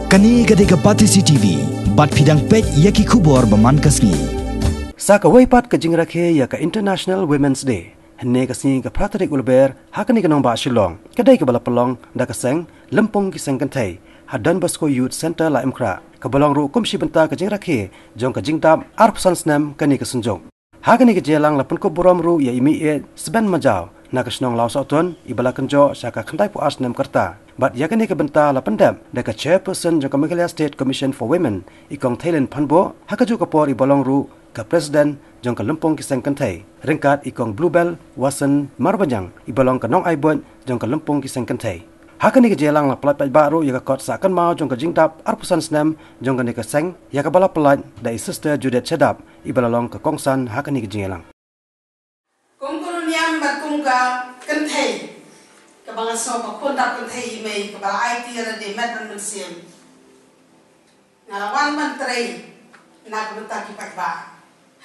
Kani gadega Patisi TV, bat pidang pet Ïaki kubor baman kasni. Saka waipat ke Rakhe Ïaka International Women's Day. Henne kasni ke pratarik ulber hakani ke nong ba Shillong. Kedai ke bala pelong da ke Seng, Lympung ke Seng Kynthei. Hadan Basko Youth Center la Emkra. Ke balong ru kumsi benta ke Rakhe, jong ke dap arpusan Snem kani ke sunjong. Hakani ke jelang la pun ko borom ru ya imi seben majau. Na ke snong lau sauton ibala kenjo saka Kynthei pu Snem kerta. But yakani ke benta la pendam da ke chairperson jong ke Meghalaya State Commission for Women ikong Thailand panbo hakaju ke por ibalong ru ke presiden jong ke Lympung ke Seng Kynthei. Ringkat ikong Bluebell wasen marbanjang ibalong ke nong aibon jong ke Lympung ke Seng Kynthei. Hakani ke jelang la pelat baru ya ke kot sakan mau jong ke jingdap arpusan Snem jong ke Seng ya ke bala pelat da sister Judet Chedap ibalalong ke kongsan hakani ke jelang. Kungkuluniam batungga Kynthei kabang so pakunda Kynthei may kabala IT ra de metan musim ngalawan menteri nagbenta ki pagba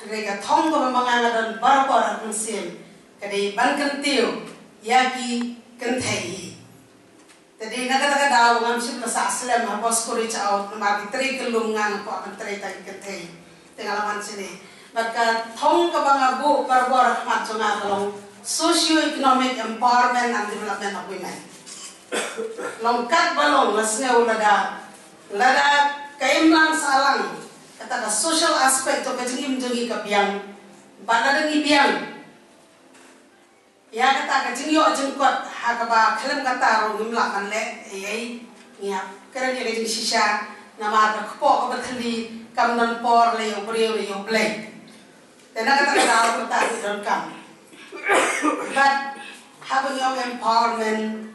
rega thong ko mga ngadon barbar musim kadi bankentiu Ïaki Kynthei tadi nagataga daw ngam sip na sa aslam habos ko reach out na magitri kelungan ko menteri ta Kynthei ngalawan sini maka thong kabang abu barbar mat sunga kalong socio-economic empowerment and development of women. Longkat balong lasneu lada kaimlang salang kata social aspect to kajing imjungi kabiang bana dengi biang ya kata kajing yo jengkot hakaba khalem kata ro ngimla kanle ei nya keren ye kajing shisha nama ka kpo ka bathali kamnon por le yo breu le yo blake tena kata daw ta don kam. But having your empowerment,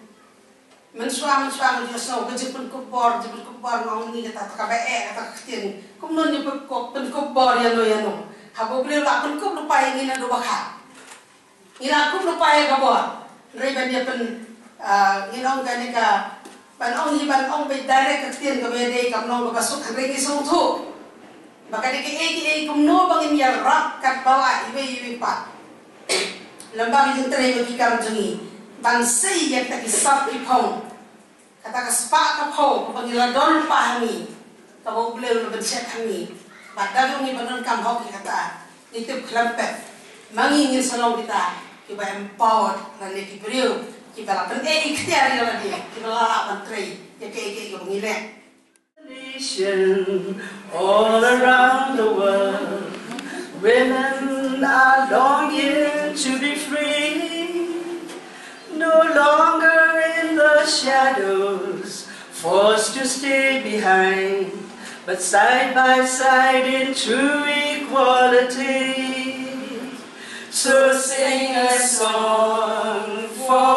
mensuang just now, kejipun kubor ngong ni kata kabe kata ktin, kumnon ni kubor yano, habo beli lakun kub lupa ini na dua kah, ina kub lupa kabor, riban dia pen inong gani ka, banong be direct ktin kabe day kamnong kabasuk ringi sungtu, baka di ke kumno bangin ya rak kat bawa ibe pat. Lembang yung tray magkikam jungi bansay yang taki sap ipong kata ka spa ka po pangiladon pa hangi kawo bleu na benset hangi badagong ibanon kam hoki kata itip klampet mangingin salong kita kiba empowered na nekibriyo kiba lapan ikhtiari na dia kiba lalapan tray ya ke yung ngile all around the world women are longing to be free, no longer in the shadows, forced to stay behind, but side by side in true equality. So sing a song for